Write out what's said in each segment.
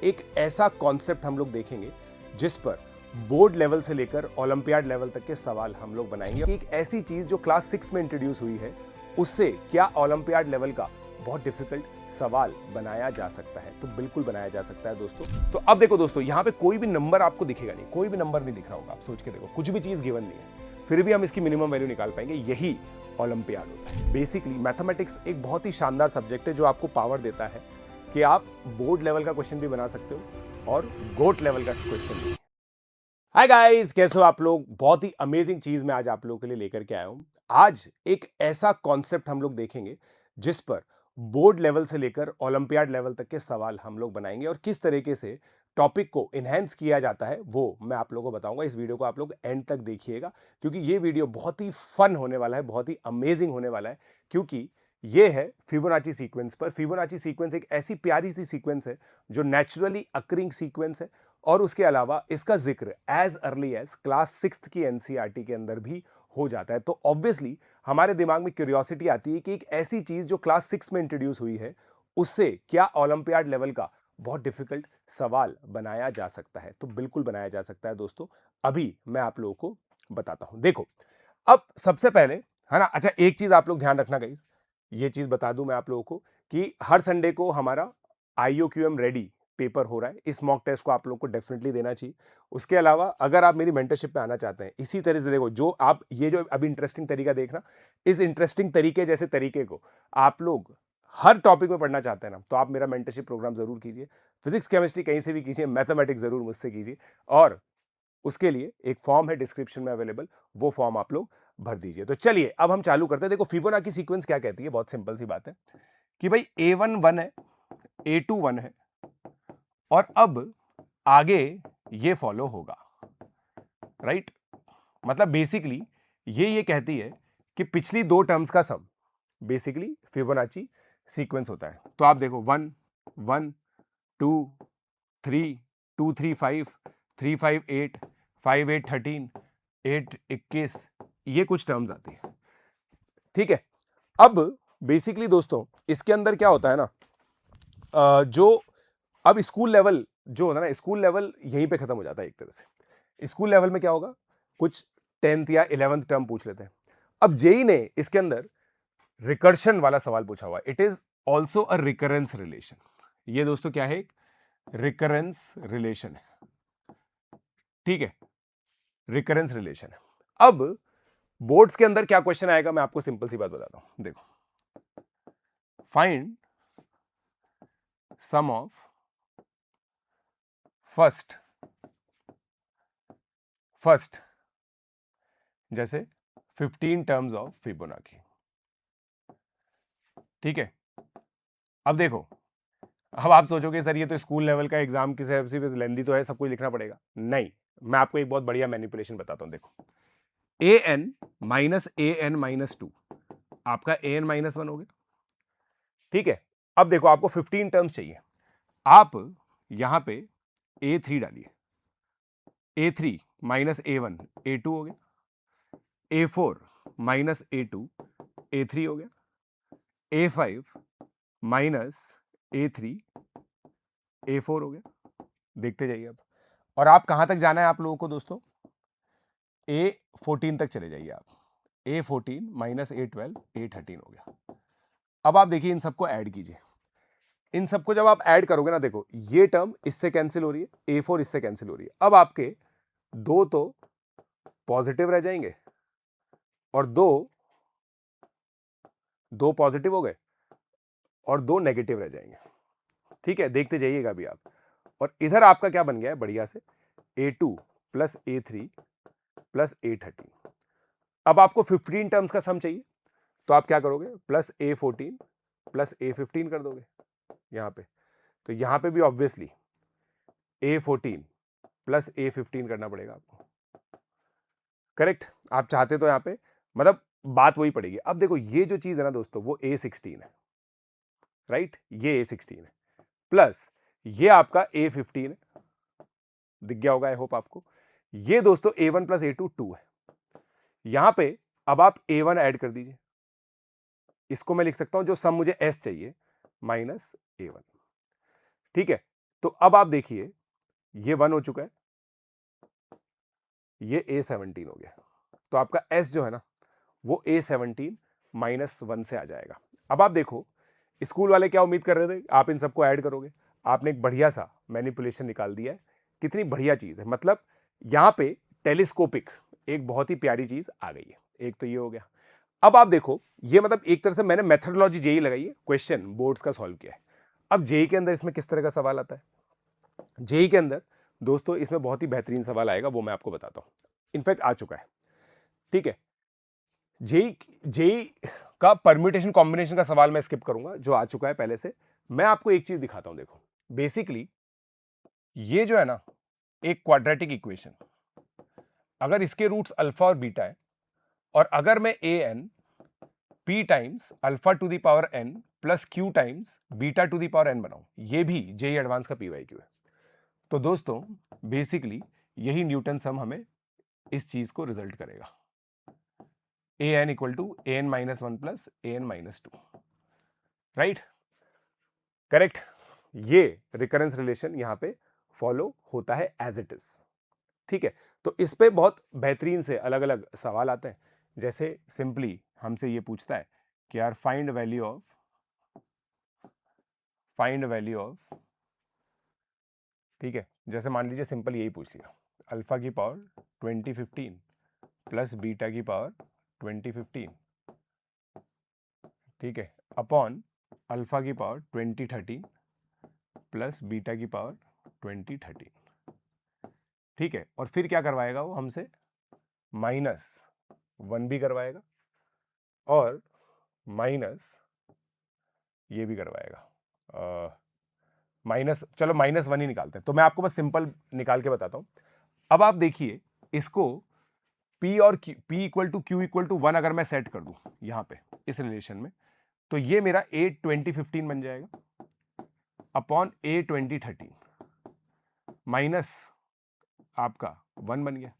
एक ऐसा कॉन्सेप्ट हम लोग देखेंगे जिस पर बोर्ड लेवल से लेकर ओलंपियाड लेवल तक के सवाल हम लोग बनाएंगे कि एक ऐसी चीज जो क्लास 6 में इंट्रोड्यूस हुई है उससे क्या ओलंपियाड लेवल का बहुत डिफिकल्ट सवाल बनाया जा सकता है। तो बिल्कुल बनाया जा सकता है दोस्तों। तो अब देखो दोस्तों, यहाँ पे कोई भी नंबर आपको दिखेगा नहीं, कोई भी नंबर नहीं दिख रहा होगा। आप सोच के देखो, कुछ भी चीज गिवन नहीं है, फिर भी हम इसकी मिनिमम वैल्यू निकाल पाएंगे। यही ओलंपियाड होता है। बेसिकली मैथमेटिक्स एक बहुत ही शानदार सब्जेक्ट है जो आपको पावर देता है कि आप बोर्ड लेवल का क्वेश्चन भी बना सकते हो और गोट लेवल का क्वेश्चन भी। हाय गाइस, कैसे हो आप लोग? बहुत ही अमेजिंग चीज मैं आज आप लोगों के लिए लेकर के आया हूं। आज एक ऐसा कॉन्सेप्ट हम लोग देखेंगे जिस पर बोर्ड लेवल से लेकर ओलंपियाड लेवल तक के सवाल हम लोग बनाएंगे और किस तरीके से टॉपिक को इनहेंस किया जाता है वो मैं आप लोगों को बताऊंगा। इस वीडियो को आप लोग एंड तक देखिएगा क्योंकि ये वीडियो बहुत ही फन होने वाला है, बहुत ही अमेजिंग होने वाला है। क्योंकि ये है फिबोनाची सीक्वेंस पर। फिबोनाची सीक्वेंस एक ऐसी प्यारी सी सीक्वेंस है जो नेचुरली अकरिंग सीक्वेंस है और उसके अलावा इसका जिक्र एज अर्ली एज क्लास 6 की एनसीईआरटी के अंदर भी हो जाता है। तो ऑब्वियसली हमारे दिमाग में क्यूरियोसिटी आती है कि एक ऐसी चीज जो क्लास 6 में इंट्रोड्यूस हुई है उससे क्या ओलंपियाड लेवल का बहुत डिफिकल्ट सवाल बनाया जा सकता है। तो बिल्कुल बनाया जा सकता है दोस्तों। अभी मैं आप लोगों को बताता हूं। देखो, अब सबसे पहले है ना, अच्छा एक चीज आप लोग ध्यान रखना गाइस, ये चीज बता दूं मैं आप लोगों को कि हर संडे को हमारा IOQM रेडी पेपर हो रहा है। इस मॉक टेस्ट को आप लोगों को डेफिनेटली देना चाहिए। उसके अलावा अगर आप मेरी मेंटरशिप पे आना चाहते हैं, इसी तरह से देखो, जो आप ये जो अभी इंटरेस्टिंग तरीका देखना, इस इंटरेस्टिंग तरीके जैसे तरीके को आप लोग हर टॉपिक में पढ़ना चाहते हैं ना, तो आप मेरा मेंटरशिप प्रोग्राम जरूर कीजिए। फिजिक्स केमिस्ट्री कहीं से भी कीजिए, मैथमेटिक्स जरूर मुझसे कीजिए और उसके लिए एक फॉर्म है डिस्क्रिप्शन में अवेलेबल, वो फॉर्म आप लोग भर दीजिए। तो चलिए अब हम चालू करते हैं। देखो फिबोनाची सीक्वेंस क्या कहती है, बहुत सिंपल सी बात है कि भाई A1 1 है, A2 1 है और अब आगे ये फॉलो होगा, राइट? मतलब बेसिकली ये कहती है कि पिछली दो टर्म्स का सम बेसिकली फिबोनाची सीक्वेंस होता है। तो आप देखो 1 1 2 3 2 3 5 3 5 8 5 8 13 8 21, ये कुछ टर्म्स आती है, ठीक है। अब बेसिकली दोस्तों इसके अंदर क्या होता है ना, जो अब स्कूल लेवल जो होता है ना, स्कूल लेवल यहीं पे खत्म हो जाता है एक तरह से। स्कूल लेवल में क्या होगा, कुछ 10th या 11th टर्म पूछ लेते हैं। अब जेई ने इसके अंदर रिकर्शन वाला सवाल पूछा हुआ है। It is also a recurrence relation. ये दोस्तों क्या है, एक रिकरेंस रिलेशन है, ठीक है, रिकरेंस रिलेशन है। अब बोर्ड्स के अंदर क्या क्वेश्चन आएगा, मैं आपको सिंपल सी बात बताता हूं। देखो, फाइंड सम ऑफ फर्स्ट जैसे 15 टर्म्स ऑफ फिबोनाची, ठीक है। अब देखो, अब आप सोचोगे सर ये तो स्कूल लेवल का एग्जाम की हिसाब से लेंदी तो है, सब कुछ लिखना पड़ेगा। नहीं, मैं आपको एक बहुत बढ़िया मैनिपुलेशन बताता हूं। देखो, an माइनस an-2 आपका an-1 हो गया, ठीक है। अब देखो आपको 15 टर्म्स चाहिए, आप यहां पे A3 डालिए, A3 माइनस A1 A2 हो गया, A4 माइनस A2 A3 हो गया, A5 माइनस A3 A4 हो गया। देखते जाइए अब, और आप कहां तक जाना है आप लोगों को दोस्तों, A14 तक चले जाइए आप। A14 माइनस A12 A13 हो गया। अब आप देखिए इन सबको ऐड कीजिए। इन सबको जब आप ऐड करोगे ना, देखो ये टर्म इससे कैंसिल हो रही है, A4 इससे कैंसिल हो रही है। अब आपके दो तो पॉजिटिव रह जाएंगे और दो पॉजिटिव हो गए और दो नेगेटिव रह जाएंगे, ठीक है। देखते जाइएगा अभी आप, और इधर आपका क्या बन गया है बढ़िया से, A2 plus A3 plus A13। अब आपको 15 टर्म्स का सम चाहिए, तो आप क्या करोगे, प्लस A14 प्लस A15 कर दोगे यहां पे। तो यहां पे भी ऑब्वियसली A14 प्लस A15 करना पड़ेगा आपको, करेक्ट। आप चाहते तो यहां पे मतलब बात वही पड़ेगी। अब देखो ये जो चीज है ना दोस्तों, वो A16 है, राइट, ये A16 है, प्लस ये आपका A15 है, दिख गया होगा आई होप आपको। ये दोस्तों A1 प्लस A2 2 है। यहां पे अब आप A1 ऐड कर दीजिए, इसको मैं लिख सकता हूं जो सम मुझे S चाहिए माइनस A1, ठीक है। तो अब आप देखिए ये 1 हो चुका है, ये A17 हो गया, तो आपका S जो है ना वो A17 -1 से आ जाएगा। अब आप देखो स्कूल वाले क्या उम्मीद कर रहे थे, आप इन सबको ऐड करोगे, आपने एक बढ़िया सा मैनिपुलेशन निकाल दिया है, कितनी बढ़िया चीज है। मतलब यहां पे टेलीस्कोपिक एक बहुत ही प्यारी चीज आ गई है। एक तो ये हो गया। अब आप देखो ये मतलब एक तरह से मैंने मेथडोलॉजी जेई लगाई है, क्वेश्चन बोर्ड्स का सॉल्व किया है। अब जेई के अंदर इसमें किस तरह का सवाल आता है, जेई के अंदर दोस्तों इसमें बहुत ही बेहतरीन सवाल आएगा, वो मैं आपको बताता हूं, इनफैक्ट आ चुका है। ठीक है, जेई जेई का परम्यूटेशन कॉम्बिनेशन का सवाल मैं स्किप करूंगा, जो आ चुका है पहले से। मैं आपको एक चीज दिखाता हूं, देखो बेसिकली ये जो है ना एक क्वाड्रेटिक इक्वेशन, अगर इसके रूट्स अल्फा और बीटा है, और अगर मैं a n p times alpha to the power n plus q times beta to the power n बनाऊं, ये भी जेई एडवांस का पीवाईक्यू है। तो दोस्तों बेसिकली यही न्यूटन सम हमें इस चीज को रिजल्ट करेगा, a n equal to a n -1 plus a n -2, right, correct. ये रिकरेंस रिलेशन यहां पे फॉलो होता है एज इट इज। ठीक है, तो इस पे बहुत बेहतरीन से अलग अलग सवाल आते हैं, जैसे सिंपली हमसे ये पूछता है कि यार फाइंड वैल्यू ऑफ ठीक है, जैसे मान लीजिए सिंपल यही पूछ लिया, अल्फा की पावर 2015 प्लस बीटा की पावर 2015, ठीक है, अपॉन अल्फा की पावर 2013 प्लस बीटा की पावर 2013। ठीक है, और फिर क्या करवाएगा वो हमसे, -1 भी करवाएगा और माइनस ये भी करवाएगा, माइनस, चलो -1 ही निकालते हैं। तो मैं आपको बस सिंपल निकाल के बताता हूं। अब आप देखिए इसको P और P equal to Q equal to 1 अगर मैं सेट कर दूं यहां पे इस रिलेशन में, तो ये मेरा A 2015 बन जाएगा अपॉन A 2013 माइनस आपका 1 बन गया।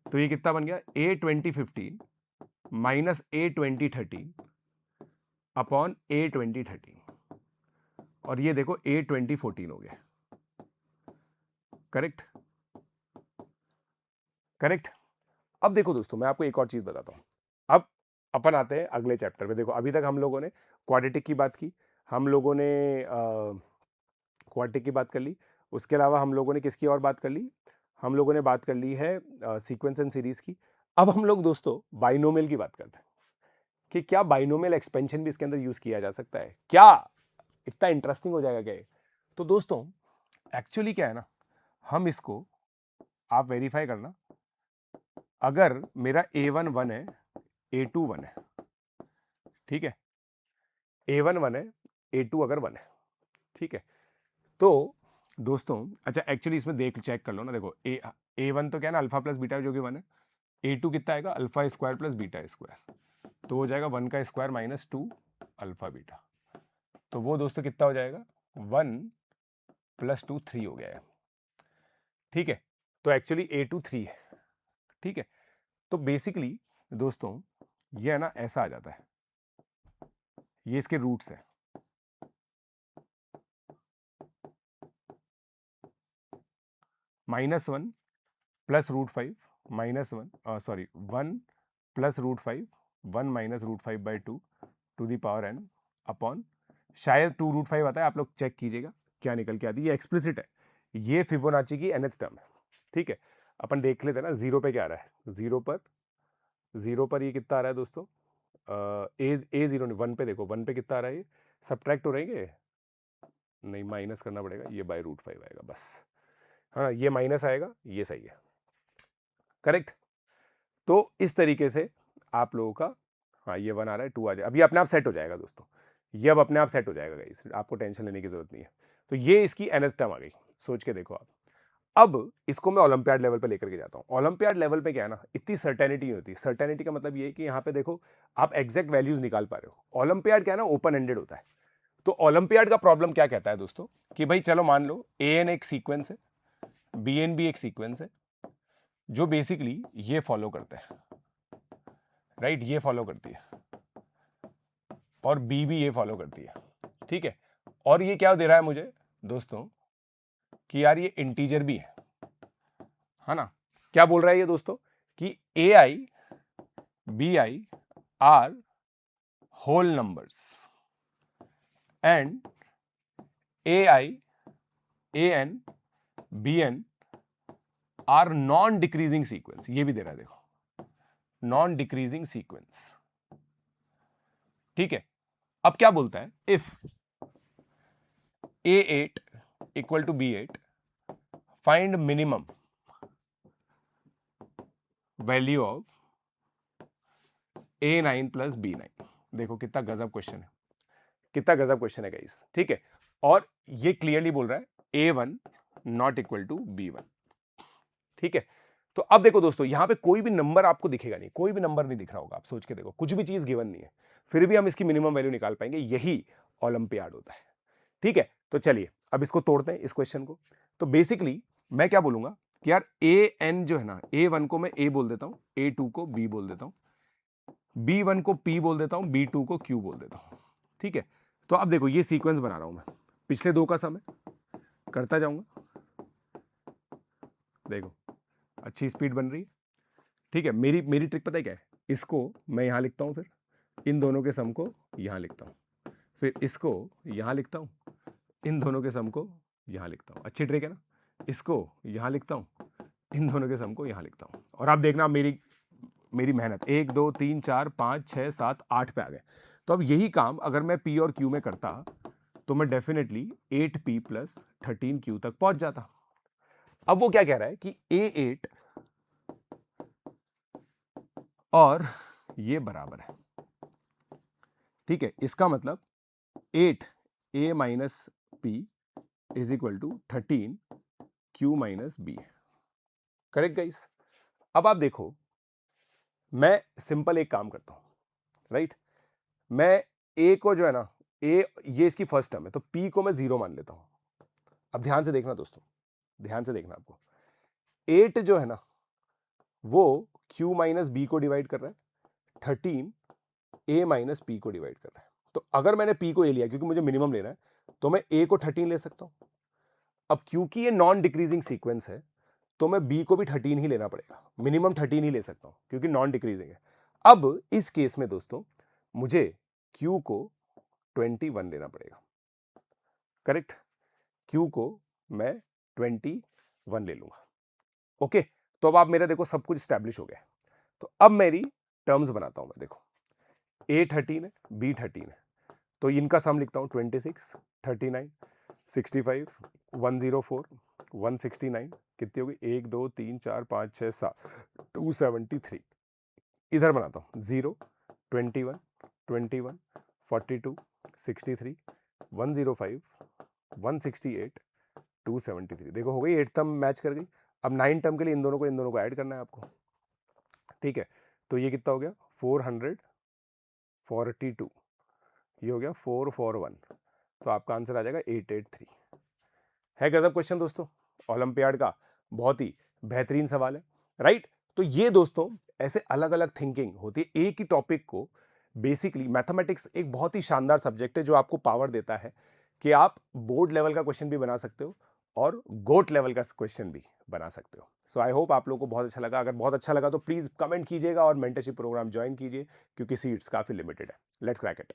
तो ये कितना बन गया, A 2015 minus A 2013 upon A 2013, और ये देखो A 2014 हो गया। Correct, correct. अब देखो दोस्तों मैं आपको एक और चीज बताता हूं। अब अपन आते हैं अगले चैप्टर में। देखो अभी तक हम लोगों ने क्वाड्रेटिक की बात की, हम लोगों ने क्वाड्रेटिक की बात कर ली, उसके अलावा हम लोगों ने किसकी और बात कर ली, हम लोगों ने बात कर ली है सीक्वेंस एंड सीरीज की। अब हम लोग दोस्तों बाइनोमियल की बात करते हैं कि क्या बाइनोमियल एक्सपेंशन भी इसके अंदर यूज किया जा सकता है, क्या इतना इंटरेस्टिंग हो जाएगा क्या ये। तो दोस्तों एक्चुअली क्या है ना, हम इसको आप वेरीफाई करना, अगर मेरा A1 1 है, A2 1 है, ठीक है, A1 1 है, A2 अगर 1 है, ठीक है, तो दोस्तों अच्छा एक्चुअली इसमें देख चेक कर लो ना, देखो A1 तो क्या है ना अल्फा प्लस बीटा जो कि 1 है, A2 कितना आएगा, alpha square plus beta square, तो हो जाएगा 1 का स्क्वायर माइनस 2 अल्फा बीटा, तो वो दोस्तों कितना हो जाएगा, 1 प्लस 2 3 हो गया है। ठीक है, तो एक्चुअली A2 3 है। ठीक है, तो बेसिकली दोस्तों ये है ना ऐसा आ जाता है, ये इसके रूट्स है, -1 plus √5 -1 sorry 1 plus √5 1 minus √5/2 to the power n upon शायद 2 √5 आता है, आप लोग चेक कीजिएगा क्या निकल के आती है, ये एक्सप्लिसिट है, ये फिबोनाची की nth टर्म है। ठीक है, अपन देख लेते हैं ना जीरो पे क्या आ रहा है, जीरो पर ये कितना आ रहा है दोस्तों, ए जीरो नहीं, 1 पे देखो, 1 पे कितना आ रहा है, ये सब्ट्रैक्ट हो रहेंगे, नहीं माइनस करना पड़ेगा, ये बाय √5 आएगा बस, हाँ ये माइनस आएगा, ये सही है, करेक्ट। तो इस तरीके से आप लोगों का, हाँ ये 1 आ रहा है, 2 आ जाए, अब ये अपने आप सेट हो जाएगा दोस्तों, ये अब अपने आप सेट हो जाएगा गाइस, आपको टेंशन लेने की जरूरत नहीं है। तो ये इसकी nth टर्म आ गई, सोच के देखो आप। अब इसको मैं ओलंपियाड लेवल पे लेकर के जाता हूं। ओलंपियाड लेवल पे क्या है ना, इतनी सर्टेनिटी नहीं होती। सर्टेनिटी का मतलब ये है कि यहाँ पे देखो आप एग्जैक्ट वैल्यूज निकाल पा रहे हो। ओलंपियाड क्या है ना, ओपन एंडेड होता है। तो ओलंपियाड का प्रॉब्लम क्या कहता है दोस्तों, कि भाई चलो मान लो AN एक सीक्वेंस है, BN भी एक सीक्वेंस है, जो बेसिकली ये फॉलो करते हैं, राइट, ये फॉलो करती है, और B भी ये फॉलो करती है। ठीक है, और ये क्या दे रहा है मुझे दोस्तों, कि यार ये इंटीजर भी है ना। क्या बोल रहा है ये दोस्तों कि AI BI are whole numbers and AI AN BN are non decreasing sequence. ये भी दे रहा है देखो, नॉन डिक्रीजिंग सीक्वेंस। ठीक है, अब क्या बोलता है, if A8 equal to B8 find minimum value of A9 plus B9। देखो कितना गजब क्वेश्चन है, कितना गजब क्वेश्चन है गाइस। ठीक है, और ये क्लियरली बोल रहा है A1 not equal to B1। ठीक है, तो अब देखो दोस्तों, यहां पे कोई भी नंबर आपको दिखेगा नहीं, कोई भी नंबर नहीं दिख रहा होगा। आप सोच के देखो, कुछ भी चीज गिवन नहीं है, फिर भी हम इसकी मिनिमम वैल्यू निकाल पाएंगे। यही ओलंपियाड होता है। ठीक है, तो चलिए अब इसको तोड़ते हैं, इस क्वेश्चन को। तो बेसिकली मैं क्या बोलूंगा कि यार AN जो है ना, A1 को मैं A बोल देता हूं, A2 को B बोल देता हूं, B1 को P बोल देता हूं, B2 को Q बोल देता हूं। ठीक है, तो अब देखो ये सीक्वेंस बना रहा हूं मैं, पिछले दो का समय करता जाऊंगा। देखो अच्छी स्पीड बन रही है। ठीक है, मेरी ट्रिक पता है क्या है, इसको मैं यहां लिखता हूं, फिर इन दोनों के सम को यहां लिखता हूं, फिर इसको यहां लिखता हूं, इन दोनों के सम को यहां लिखता हूं। अच्छी ट्रिक है ना। इसको यहां लिखता हूं, इन दोनों के सम को यहां लिखता हूं, और आप देखना मेरी मेहनत 1 2 3 4 5 6 7 8 पे आ गए। तो अब यही काम अगर मैं P और Q में करता तो मैं डेफिनेटली 8P प्लस 13Q तक पहुंच जाता। अब वो क्या कह रहा है कि A8 और ये बराबर है। ठीक है, इसका मतलब 8A minus P is equal to 13Q minus B। Correct guys. अब आप देखो, मैं सिंपल एक काम करता हूं, राइट। मैं A को जो है ना, A ये इसकी फर्स्ट टर्म है, तो P को मैं 0 मान लेता हूं। अब ध्यान से देखना दोस्तों, ध्यान से देखना, आपको 8 जो है ना वो Q माइनस B को डिवाइड कर रहा है, 13 A माइनस P को डिवाइड कर रहा है। तो अगर मैंने P को A लिया क्योंकि मुझे मिनिमम लेना है, तो मैं A को 13 ले सकता हूं। अब क्योंकि ये नॉन डिक्रीजिंग सीक्वेंस है, तो मैं B को भी 13 ही लेना पड़ेगा, मिनिमम 13 ही ले सकता हूं क्योंकि नॉन डिक्रीजिंग है। अब इस केस में दोस्तों मुझे Q को 21 लेना पड़ेगा। करेक्ट, Q को मैं 21 ले लूंगा। ओके, तो अब आप मेरा देखो सब कुछ स्टैब्लिश हो गया। तो अब मेरी टर्म्स बनाता हूं मैं। देखो A 13 है, B 13 है, तो इनका सम लिखता हूं 26 39 65 104 169। कितनी होगी, 1 2 3 4 5 6 7 273। इधर बनाता हूं 0 21 21 42 63 105 168 273। देखो हो गई, 8 टर्म मैच कर गई। अब 9 टर्म के लिए इन दोनों को ऐड करना है आपको। ठीक है, तो ये कितना हो गया 442, ये हो गया 441, तो आपका आंसर आ जाएगा 883। है गजब क्वेश्चन दोस्तों, ओलंपियाड का बहुत ही बेहतरीन सवाल है, राइट। तो ये दोस्तों ऐसे अलग अलग थिंकिंग होती है। एक ही टॉपिक को बेसिकली, मैथमेटिक्स एक बहुत ही शानदार सब्जेक्ट है जो आपको पावर देता है कि आप बोर्ड लेवल का क्वेश्चन भी बना सकते हो और गोट लेवल का क्वेश्चन भी बना सकते हो। सो आई होप आप लोगों को बहुत अच्छा लगा। अगर बहुत अच्छा लगा तो प्लीज कमेंट कीजिएगा और मेंटरशिप प्रोग्राम ज्वाइन कीजिए क्योंकि सीट्स काफी लिमिटेड है। Let's crack it.